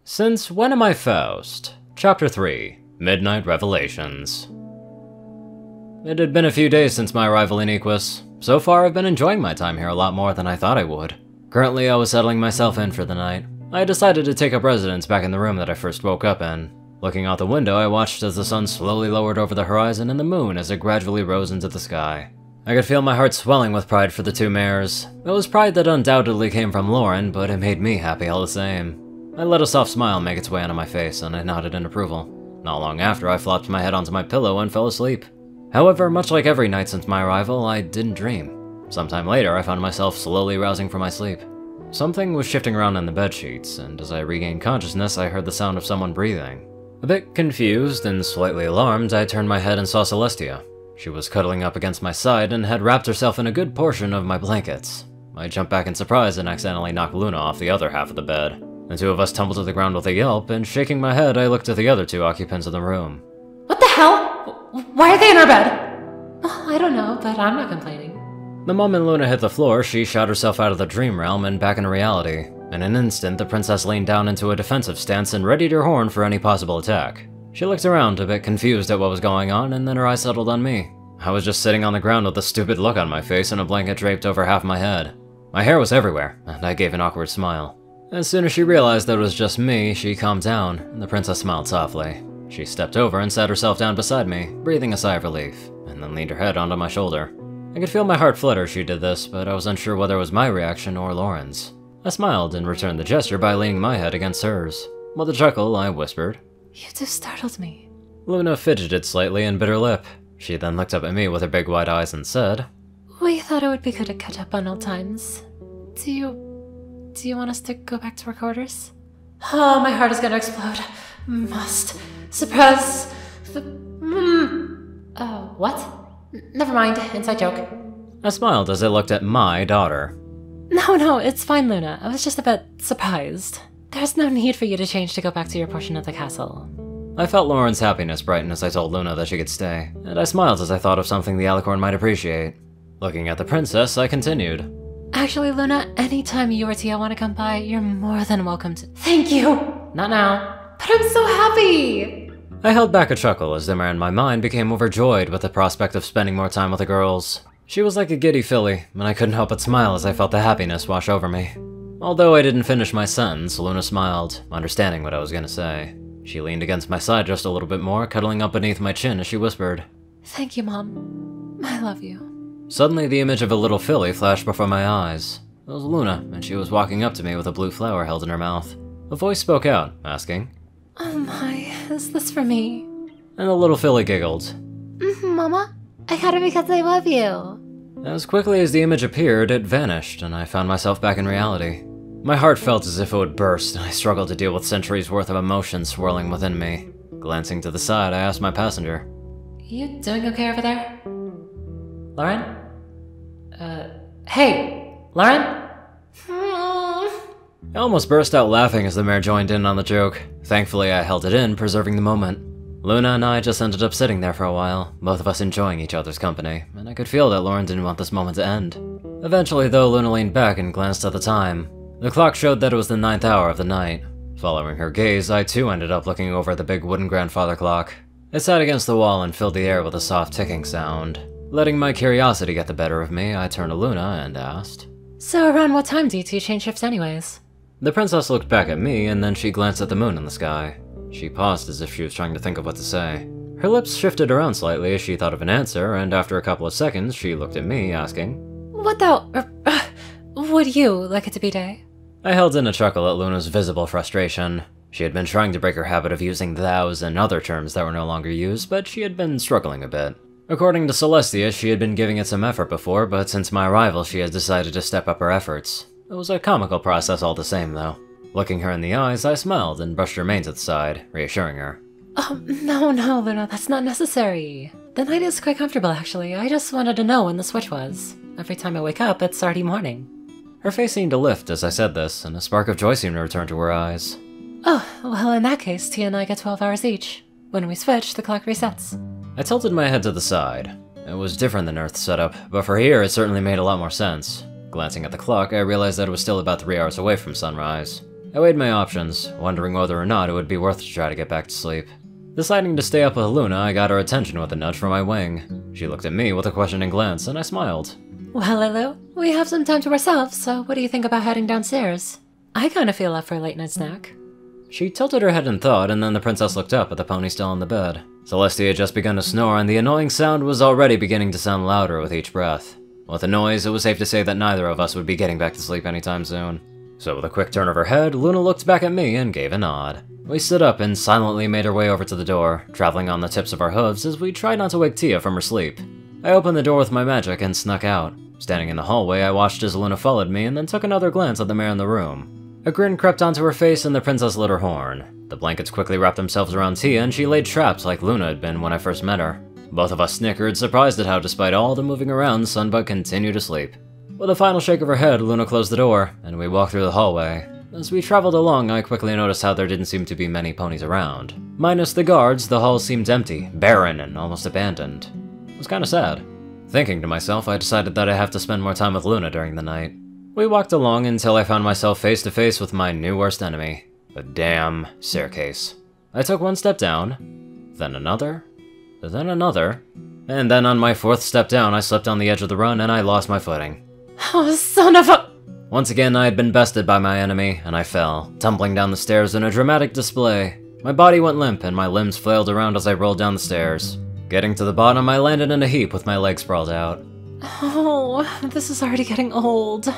Since When Am I Faust? Chapter 3, Midnight Revelations. It had been a few days since my arrival in Equus. So far, I've been enjoying my time here a lot more than I thought I would. Currently, I was settling myself in for the night. I decided to take up residence back in the room that I first woke up in. Looking out the window, I watched as the sun slowly lowered over the horizon and the moon as it gradually rose into the sky. I could feel my heart swelling with pride for the two mares. It was pride that undoubtedly came from Lauren, but it made me happy all the same. I let a soft smile make its way onto my face, and I nodded in approval. Not long after, I flopped my head onto my pillow and fell asleep. However, much like every night since my arrival, I didn't dream. Sometime later, I found myself slowly rousing from my sleep. Something was shifting around in the bedsheets, and as I regained consciousness, I heard the sound of someone breathing. A bit confused and slightly alarmed, I turned my head and saw Celestia. She was cuddling up against my side and had wrapped herself in a good portion of my blankets. I jumped back in surprise and accidentally knocked Luna off the other half of the bed. The two of us tumbled to the ground with a yelp, and shaking my head, I looked at the other two occupants of the room. What the hell? Why are they in our bed? Oh, I don't know, but I'm not complaining. The moment Luna hit the floor, she shot herself out of the dream realm and back in reality. In an instant, the princess leaned down into a defensive stance and readied her horn for any possible attack. She looked around, a bit confused at what was going on, and then her eyes settled on me. I was just sitting on the ground with a stupid look on my face and a blanket draped over half my head. My hair was everywhere, and I gave an awkward smile. As soon as she realized that it was just me, she calmed down, and the princess smiled softly. She stepped over and sat herself down beside me, breathing a sigh of relief, and then leaned her head onto my shoulder. I could feel my heart flutter as she did this, but I was unsure whether it was my reaction or Lauren's. I smiled and returned the gesture by leaning my head against hers. With a chuckle, I whispered, You two startled me. Luna fidgeted slightly and bit her lip. She then looked up at me with her big wide eyes and said, We thought it would be good to catch up on old times. Do you want us to go back to our quarters? Oh, my heart is gonna explode. Must suppress the... Oh, what? Never mind, inside joke. I smiled as I looked at my daughter. No, it's fine, Luna. I was just a bit surprised. There's no need for you to change to go back to your portion of the castle. I felt Lauren's happiness brighten as I told Luna that she could stay, and I smiled as I thought of something the Alicorn might appreciate. Looking at the princess, I continued. Actually, Luna, anytime you or Tia want to come by, you're more than welcome to— Thank you! Not now. But I'm so happy! I held back a chuckle as Dimmer in my mind became overjoyed with the prospect of spending more time with the girls. She was like a giddy filly, and I couldn't help but smile as I felt the happiness wash over me. Although I didn't finish my sentence, Luna smiled, understanding what I was gonna say. She leaned against my side just a little bit more, cuddling up beneath my chin as she whispered, Thank you, Mom. I love you. Suddenly, the image of a little filly flashed before my eyes. It was Luna, and she was walking up to me with a blue flower held in her mouth. A voice spoke out, asking, Oh my, is this for me? And the little filly giggled. Mama, I got it because I love you. As quickly as the image appeared, it vanished, and I found myself back in reality. My heart felt as if it would burst, and I struggled to deal with centuries worth of emotion swirling within me. Glancing to the side, I asked my passenger, You doing okay over there? Lauren? Hey! Lauren? I almost burst out laughing as the mare joined in on the joke. Thankfully, I held it in, preserving the moment. Luna and I just ended up sitting there for a while, both of us enjoying each other's company, and I could feel that Lauren didn't want this moment to end. Eventually, though, Luna leaned back and glanced at the time. The clock showed that it was the 9th hour of the night. Following her gaze, I too ended up looking over at the big wooden grandfather clock. It sat against the wall and filled the air with a soft ticking sound. Letting my curiosity get the better of me, I turned to Luna and asked, So around what time do you two change shifts anyways? The princess looked back at me, and then she glanced at the moon in the sky. She paused as if she was trying to think of what to say. Her lips shifted around slightly as she thought of an answer, and after a couple of seconds, she looked at me, asking, What would you like it to be day? I held in a chuckle at Luna's visible frustration. She had been trying to break her habit of using thous and other terms that were no longer used, but she had been struggling a bit. According to Celestia, she had been giving it some effort before, but since my arrival, she had decided to step up her efforts. It was a comical process all the same, though. Looking her in the eyes, I smiled and brushed her mane to the side, reassuring her. Oh, no, Luna, that's not necessary. The night is quite comfortable, actually. I just wanted to know when the switch was. Every time I wake up, it's already morning. Her face seemed to lift as I said this, and a spark of joy seemed to return to her eyes. Oh, well, in that case, Tia and I get 12 hours each. When we switch, the clock resets. I tilted my head to the side. It was different than Earth's setup, but for here it certainly made a lot more sense. Glancing at the clock, I realized that it was still about 3 hours away from sunrise. I weighed my options, wondering whether or not it would be worth to try to get back to sleep. Deciding to stay up with Luna, I got her attention with a nudge from my wing. She looked at me with a questioning glance, and I smiled. Well, Lulu, we have some time to ourselves, so what do you think about heading downstairs? I kind of feel up for a late night snack. She tilted her head in thought, and then the princess looked up at the pony still on the bed. Celestia had just begun to snore, and the annoying sound was already beginning to sound louder with each breath. With the noise, it was safe to say that neither of us would be getting back to sleep anytime soon. So with a quick turn of her head, Luna looked back at me and gave a nod. We stood up and silently made our way over to the door, traveling on the tips of our hooves as we tried not to wake Tia from her sleep. I opened the door with my magic and snuck out. Standing in the hallway, I watched as Luna followed me and then took another glance at the mirror in the room. A grin crept onto her face and the princess lit her horn. The blankets quickly wrapped themselves around Tia and she laid trapped like Luna had been when I first met her. Both of us snickered, surprised at how despite all the moving around, Sunbug continued to sleep. With a final shake of her head, Luna closed the door, and we walked through the hallway. As we traveled along, I quickly noticed how there didn't seem to be many ponies around. Minus the guards, the hall seemed empty, barren, and almost abandoned. It was kinda sad. Thinking to myself, I decided that I'd have to spend more time with Luna during the night. We walked along until I found myself face to face with my new worst enemy, the damn staircase. I took one step down, then another, and then on my fourth step down, I slipped on the edge of the run and I lost my footing. Oh, son of a... Once again, I had been bested by my enemy, and I fell, tumbling down the stairs in a dramatic display. My body went limp, and my limbs flailed around as I rolled down the stairs. Getting to the bottom, I landed in a heap with my legs sprawled out. Oh, this is already getting old.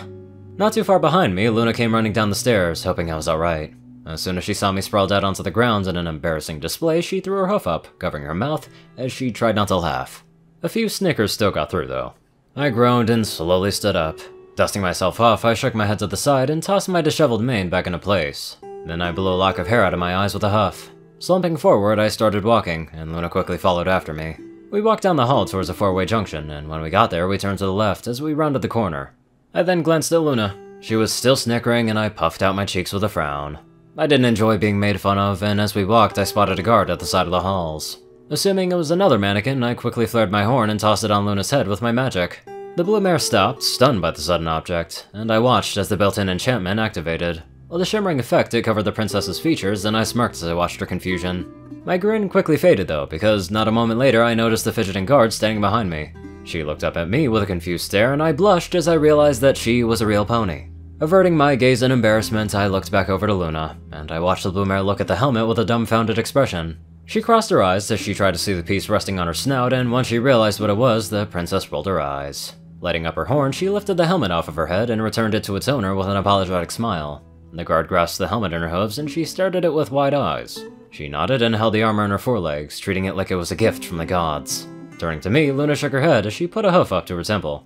Not too far behind me, Luna came running down the stairs, hoping I was alright. As soon as she saw me sprawled out onto the ground in an embarrassing display, she threw her hoof up, covering her mouth, as she tried not to laugh. A few snickers still got through, though. I groaned and slowly stood up. Dusting myself off, I shook my head to the side and tossed my disheveled mane back into place. Then I blew a lock of hair out of my eyes with a huff. Slumping forward, I started walking, and Luna quickly followed after me. We walked down the hall towards a four-way junction, and when we got there, we turned to the left as we rounded the corner. I then glanced at Luna. She was still snickering, and I puffed out my cheeks with a frown. I didn't enjoy being made fun of, and as we walked, I spotted a guard at the side of the halls. Assuming it was another mannequin, I quickly flared my horn and tossed it on Luna's head with my magic. The blue mare stopped, stunned by the sudden object, and I watched as the built-in enchantment activated. With a shimmering effect, it covered the princess's features, and I smirked as I watched her confusion. My grin quickly faded though, because not a moment later I noticed the fidgeting guard standing behind me. She looked up at me with a confused stare, and I blushed as I realized that she was a real pony. Averting my gaze in embarrassment, I looked back over to Luna, and I watched the blue mare look at the helmet with a dumbfounded expression. She crossed her eyes as she tried to see the piece resting on her snout, and once she realized what it was, the princess rolled her eyes. Lighting up her horn, she lifted the helmet off of her head and returned it to its owner with an apologetic smile. The guard grasped the helmet in her hooves and she stared at it with wide eyes. She nodded and held the armor in her forelegs, treating it like it was a gift from the gods. Turning to me, Luna shook her head as she put a hoof up to her temple.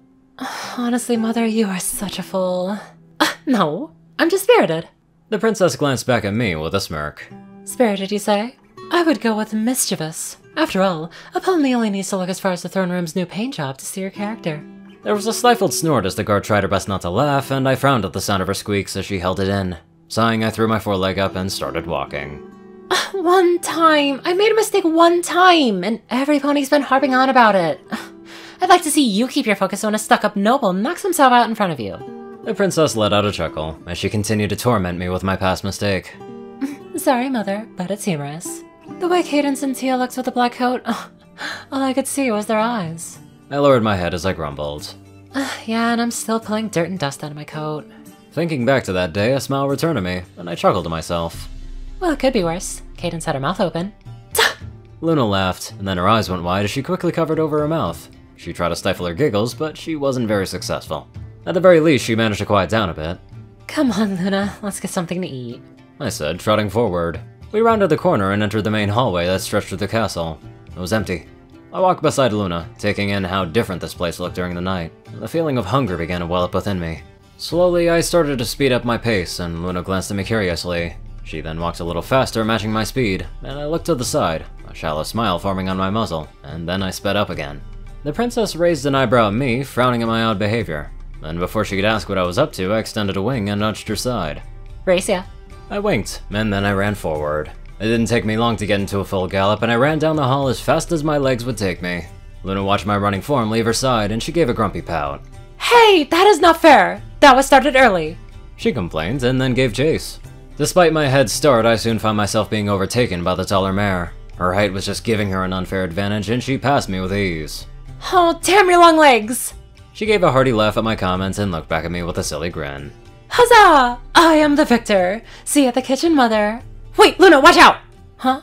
Honestly, Mother, you are such a fool. No, I'm just spirited. The princess glanced back at me with a smirk. Spirited, you say? I would go with mischievous. After all, a pony only needs to look as far as the throne room's new paint job to see your character. There was a stifled snort as the guard tried her best not to laugh, and I frowned at the sound of her squeaks as she held it in. Sighing, I threw my foreleg up and started walking. One time! I made a mistake one time, and every pony's been harping on about it. I'd like to see you keep your focus when a stuck-up noble knocks himself out in front of you. The princess let out a chuckle as she continued to torment me with my past mistake. Sorry, Mother, but it's humorous. The way Cadence and Tia looked with the black coat, all I could see was their eyes. I lowered my head as I grumbled. Yeah, and I'm still pulling dirt and dust out of my coat. Thinking back to that day, a smile returned to me, and I chuckled to myself. Well, it could be worse. Cadence had her mouth open. Luna laughed, and then her eyes went wide as she quickly covered over her mouth. She tried to stifle her giggles, but she wasn't very successful. At the very least, she managed to quiet down a bit. Come on, Luna, let's get something to eat, I said, trotting forward. We rounded the corner and entered the main hallway that stretched through the castle. It was empty. I walked beside Luna, taking in how different this place looked during the night. The feeling of hunger began to well up within me. Slowly, I started to speed up my pace, and Luna glanced at me curiously. She then walked a little faster, matching my speed, and I looked to the side, a shallow smile forming on my muzzle, and then I sped up again. The princess raised an eyebrow at me, frowning at my odd behavior. Then before she could ask what I was up to, I extended a wing and nudged her side. Race ya. I winked, and then I ran forward. It didn't take me long to get into a full gallop, and I ran down the hall as fast as my legs would take me. Luna watched my running form leave her side, and she gave a grumpy pout. Hey, that is not fair! That was started early! She complained, and then gave chase. Despite my head start, I soon found myself being overtaken by the taller mare. Her height was just giving her an unfair advantage, and she passed me with ease. Oh, damn your long legs! She gave a hearty laugh at my comments and looked back at me with a silly grin. Huzzah! I am the victor. See you at the kitchen, mother. Wait, Luna, watch out! Huh?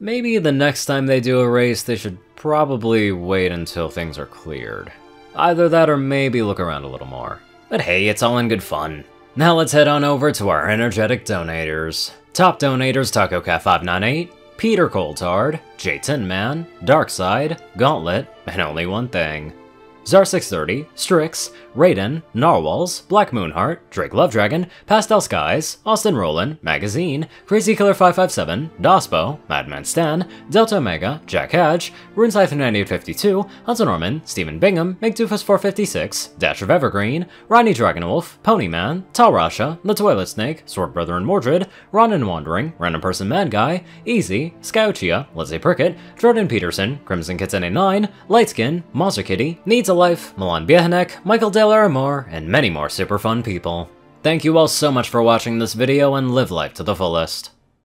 Maybe the next time they do a race, they should probably wait until things are cleared. Either that or maybe look around a little more. But hey, it's all in good fun. Now let's head on over to our energetic donators. Top donators: TacoCat598, Peter Coulthard, J Tin Man, Darkside, Gauntlet, and only one thing. Zar630, Strix, Raiden, Narwhals, Black Moonheart, Drake Lovedragon, Pastel Skies, Austin Roland, Magazine, Crazy Killer 557, Dospo, Madman Stan, Delta Omega, Jack Hatch, RuneCypher9852, Hudson Norman, Stephen Bingham, McDoofus456, Dash of Evergreen, Ronnie Dragonwolf, Ponyman, Tal Rasha, The Toilet Snake, Sword Brother and Mordred, Ronin Wandering, Random Person Mad Guy, Easy, Skyuchia, Lizzie Prickett, Jordan Peterson, Crimson Kitsune 9, Lightskin, Monster Kitty, Needs a Life, Milan Biehanek, Michael Del Aramore, and many more super fun people. Thank you all so much for watching this video, and live life to the fullest.